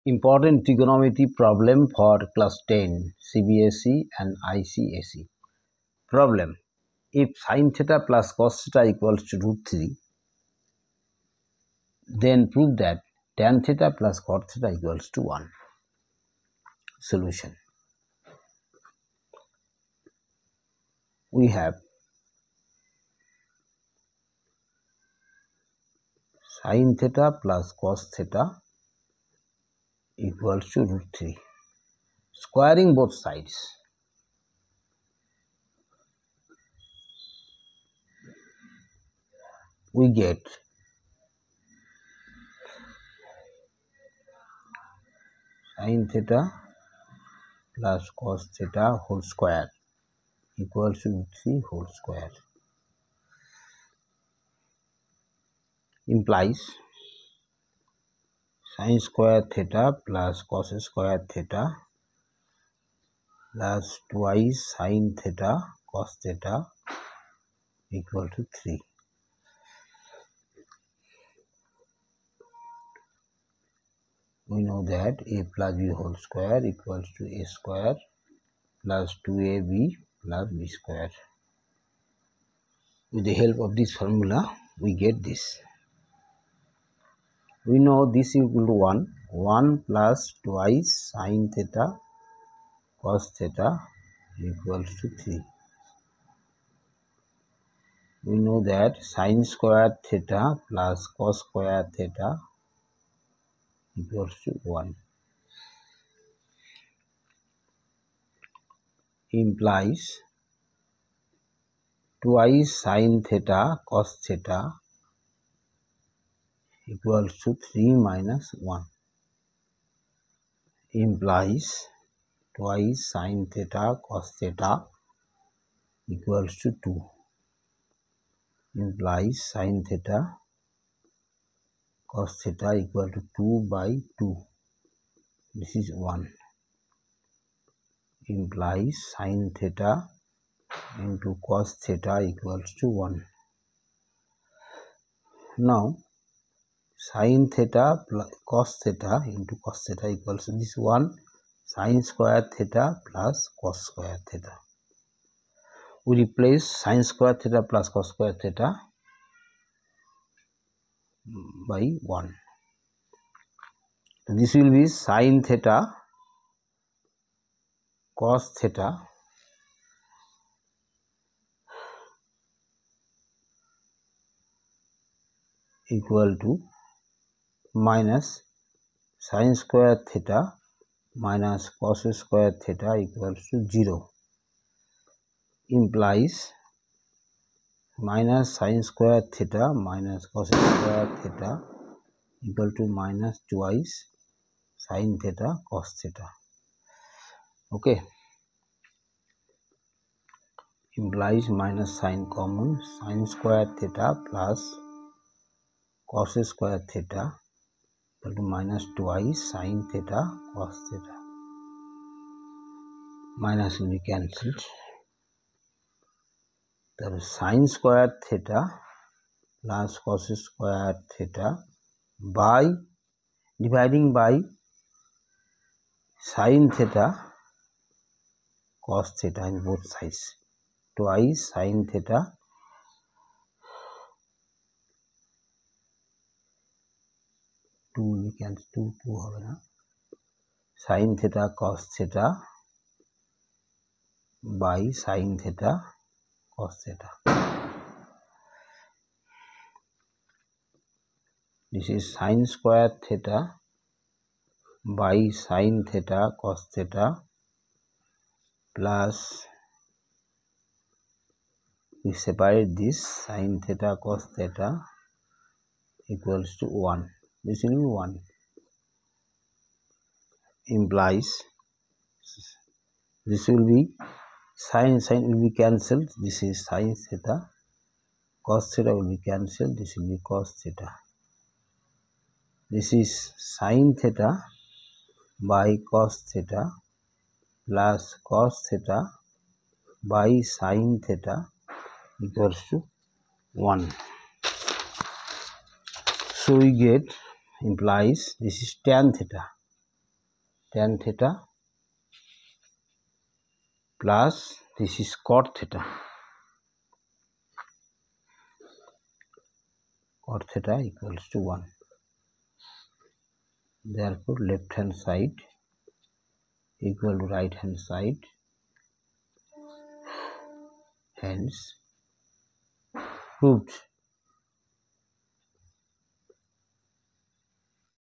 Important trigonometry problem for class 10 CBSE and ICSE. Problem: if sin theta plus cos theta equals to √3, then prove that tan theta plus cot theta equals to 1. Solution: we have sin theta plus cos theta equals to √3. Squaring both sides, we get sin theta plus cos theta whole square equals to √3 whole square. Implies sin square theta plus cos square theta plus twice sin theta cos theta equal to 3. We know that a plus b whole square equals to a square plus 2ab plus b square. With the help of this formula, we get this. We know this equal to 1. 1 plus twice sin theta cos theta equals to 3. We know that sin square theta plus cos square theta equals to 1. Implies twice sin theta cos theta equals to 3 minus 1. Implies twice sin theta cos theta equals to 2. Implies sin theta cos theta equal to 2 by 2. This is 1. Implies sin theta into cos theta equals to 1. Now sin theta plus cos theta into cos theta equals to this 1 sin square theta plus cos square theta. We replace sin square theta plus cos square theta by 1. This will be sin theta cos theta equal to minus sin square theta minus cos square theta equals to 0. Implies minus sin square theta minus cos square theta equal to minus twice sin theta cos theta. Okay. Implies minus sin common, sin square theta plus cos square theta equal to minus twice sin theta cos theta. Minus will be cancelled. That is sin square theta plus cos square theta by dividing by sin theta cos theta in both sides. Twice sin theta হবে না sin theta cos theta by sin theta cos theta. This is sin square theta by sin theta cos theta plus we separate this sin theta cos theta equals to 1. This will be 1. Implies this will be sin will be cancelled. This is sin theta. Cos theta will be cancelled. This will be cos theta. This is sin theta by cos theta plus cos theta by sin theta equals to 1. So we get implies this is tan theta. tan theta plus this is cot theta. Cot theta equals to 1. Therefore, left hand side equal to right hand side. Hence, proved.